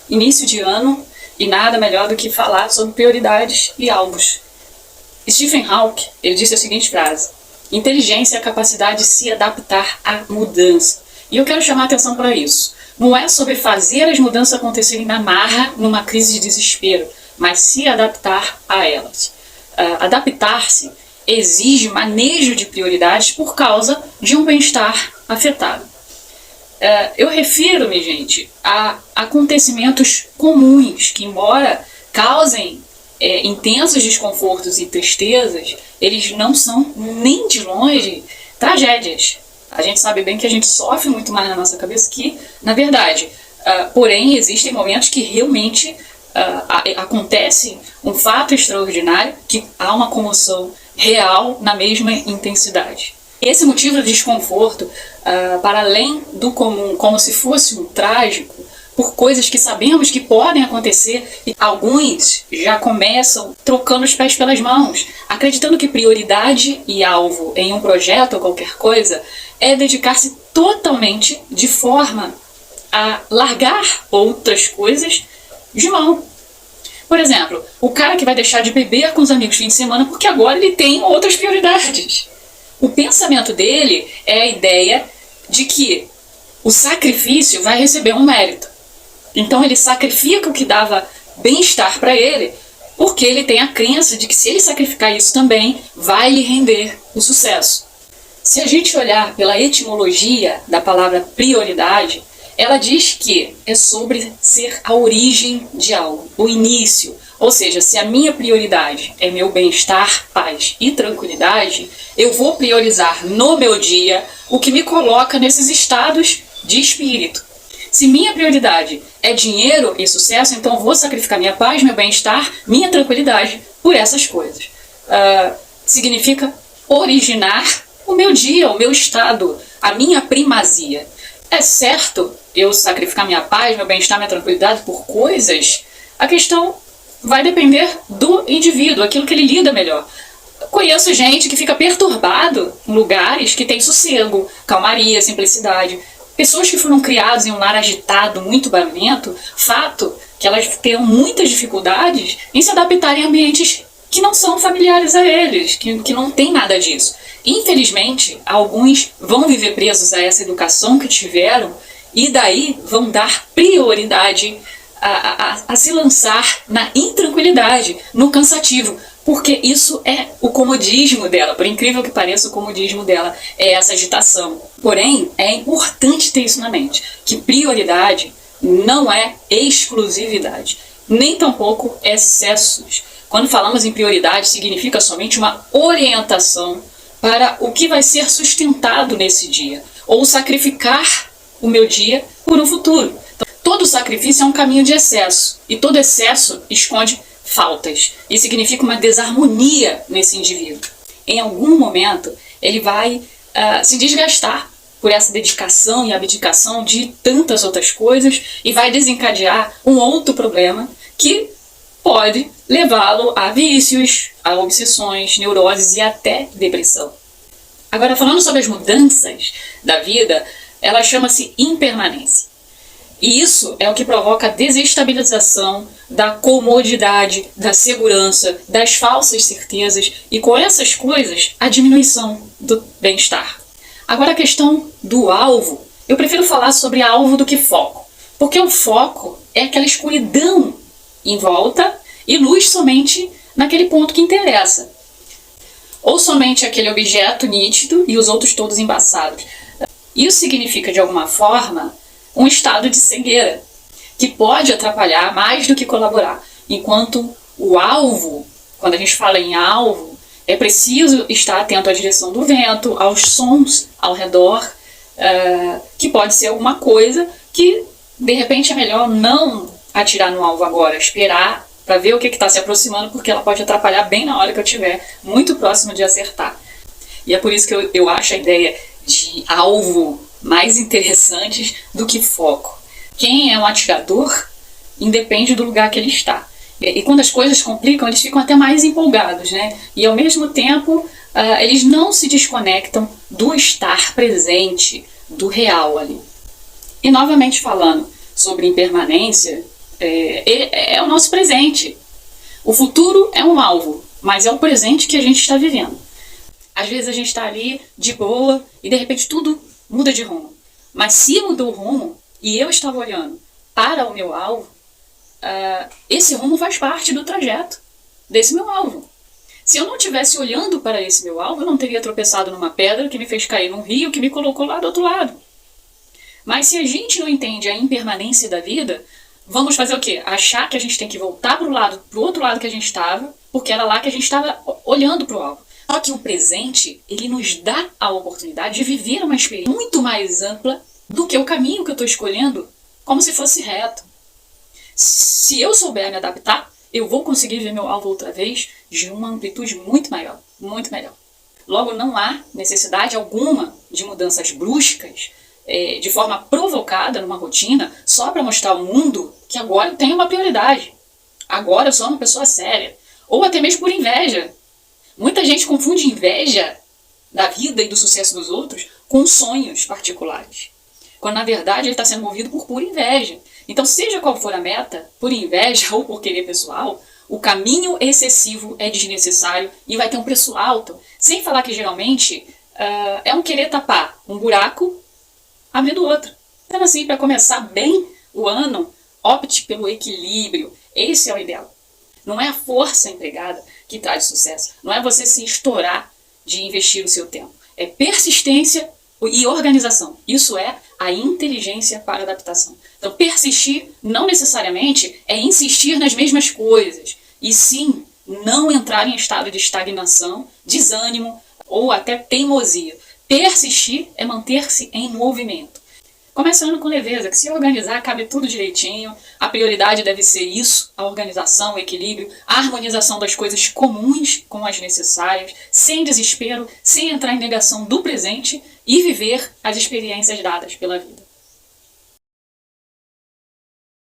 início de ano e nada melhor do que falar sobre prioridades e alvos. Stephen Hawking, ele disse a seguinte frase: inteligência é a capacidade de se adaptar à mudança. E eu quero chamar a atenção para isso. Não é sobre fazer as mudanças acontecerem na marra, numa crise de desespero, mas se adaptar a elas. Adaptar-se exige manejo de prioridades por causa de um bem-estar afetado. Eu refiro-me, gente, a acontecimentos comuns que, embora causem intensos desconfortos e tristezas, eles não são nem de longe tragédias. A gente sabe bem que a gente sofre muito mais na nossa cabeça que, na verdade. Porém, existem momentos que realmente acontece um fato extraordinário, que há uma comoção real na mesma intensidade. Esse motivo de desconforto, para além do comum, como se fosse um trágico, por coisas que sabemos que podem acontecer, e alguns já começam trocando os pés pelas mãos, acreditando que prioridade e alvo em um projeto ou qualquer coisa é dedicar-se totalmente de forma a largar outras coisas de mão. Por exemplo, o cara que vai deixar de beber com os amigos no fim de semana porque agora ele tem outras prioridades. O pensamento dele é a ideia de que o sacrifício vai receber um mérito. Então ele sacrifica o que dava bem-estar para ele, porque ele tem a crença de que se ele sacrificar isso também, vai lhe render o sucesso. Se a gente olhar pela etimologia da palavra prioridade, ela diz que é sobre ser a origem de algo, o início. Ou seja, se a minha prioridade é meu bem-estar, paz e tranquilidade, eu vou priorizar no meu dia o que me coloca nesses estados de espírito. Se minha prioridade é dinheiro e sucesso, então eu vou sacrificar minha paz, meu bem-estar, minha tranquilidade por essas coisas. Significa originar o meu dia, o meu estado, a minha primazia. É certo eu sacrificar minha paz, meu bem-estar, minha tranquilidade por coisas? A questão vai depender do indivíduo, aquilo que ele lida melhor. Conheço gente que fica perturbado em lugares que tem sossego, calmaria, simplicidade. Pessoas que foram criadas em um lar agitado, muito barulhento, fato que elas terão muitas dificuldades em se adaptarem a ambientes que não são familiares a eles, que não tem nada disso. Infelizmente, alguns vão viver presos a essa educação que tiveram e daí vão dar prioridade a se lançar na intranquilidade, no cansativo, porque isso é o comodismo dela. Por incrível que pareça, o comodismo dela é essa agitação. Porém, é importante ter isso na mente, que prioridade não é exclusividade, nem tampouco excessos. Quando falamos em prioridade, significa somente uma orientação para o que vai ser sustentado nesse dia, ou sacrificar o meu dia por um futuro. Então, todo sacrifício é um caminho de excesso, e todo excesso esconde faltas, e significa uma desarmonia nesse indivíduo. Em algum momento, ele vai se desgastar por essa dedicação e abdicação de tantas outras coisas, e vai desencadear um outro problema que pode levá-lo a vícios, a obsessões, neuroses e até depressão. Agora, falando sobre as mudanças da vida, ela chama-se impermanência. E isso é o que provoca a desestabilização da comodidade, da segurança, das falsas certezas e, com essas coisas, a diminuição do bem-estar. Agora, a questão do alvo. Eu prefiro falar sobre alvo do que foco, porque o foco é aquela escuridão em volta e luz somente naquele ponto que interessa. Ou somente aquele objeto nítido e os outros todos embaçados. Isso significa, de alguma forma, um estado de cegueira, que pode atrapalhar mais do que colaborar. Enquanto o alvo, quando a gente fala em alvo, é preciso estar atento à direção do vento, aos sons ao redor, que pode ser alguma coisa que, de repente, é melhor não atirar no alvo agora, esperar para ver o que está se aproximando, porque ela pode atrapalhar bem na hora que eu estiver muito próximo de acertar. E é por isso que eu acho a ideia de alvo mais interessante do que foco. Quem é um atirador independe do lugar que ele está. E quando as coisas complicam, eles ficam até mais empolgados, né? E ao mesmo tempo, eles não se desconectam do estar presente, do real ali. E novamente falando sobre impermanência, é o nosso presente. O futuro é um alvo, mas é o presente que a gente está vivendo. Às vezes a gente está ali de boa e de repente tudo muda de rumo. Mas se mudou o rumo e eu estava olhando para o meu alvo, esse rumo faz parte do trajeto desse meu alvo. Se eu não estivesse olhando para esse meu alvo, eu não teria tropeçado numa pedra que me fez cair num rio que me colocou lá do outro lado. Mas se a gente não entende a impermanência da vida, vamos fazer o quê? Achar que a gente tem que voltar para o outro lado que a gente estava, porque era lá que a gente estava olhando para o alvo. Só que o presente, ele nos dá a oportunidade de viver uma experiência muito mais ampla do que o caminho que eu estou escolhendo, como se fosse reto. Se eu souber me adaptar, eu vou conseguir ver meu alvo outra vez de uma amplitude muito maior, muito melhor. Logo, não há necessidade alguma de mudanças bruscas, de forma provocada numa rotina, só para mostrar ao mundo que agora eu tenho uma prioridade. Agora eu sou uma pessoa séria. Ou até mesmo por inveja. Muita gente confunde inveja da vida e do sucesso dos outros com sonhos particulares. Quando na verdade ele está sendo movido por pura inveja. Então, seja qual for a meta, por inveja ou por querer pessoal, o caminho excessivo é desnecessário e vai ter um preço alto. Sem falar que geralmente é um querer tapar um buraco abrindo outro. Então assim, para começar bem o ano, opte pelo equilíbrio. Esse é o ideal. Não é a força empregada que traz sucesso. Não é você se estourar de investir o seu tempo. É persistência e organização. Isso é a inteligência para adaptação. Então, persistir não necessariamente é insistir nas mesmas coisas. E sim, não entrar em estado de estagnação, desânimo ou até teimosia. Persistir é manter-se em movimento. Começando com leveza, que se organizar cabe tudo direitinho, a prioridade deve ser isso, a organização, o equilíbrio, a harmonização das coisas comuns com as necessárias, sem desespero, sem entrar em negação do presente e viver as experiências dadas pela vida.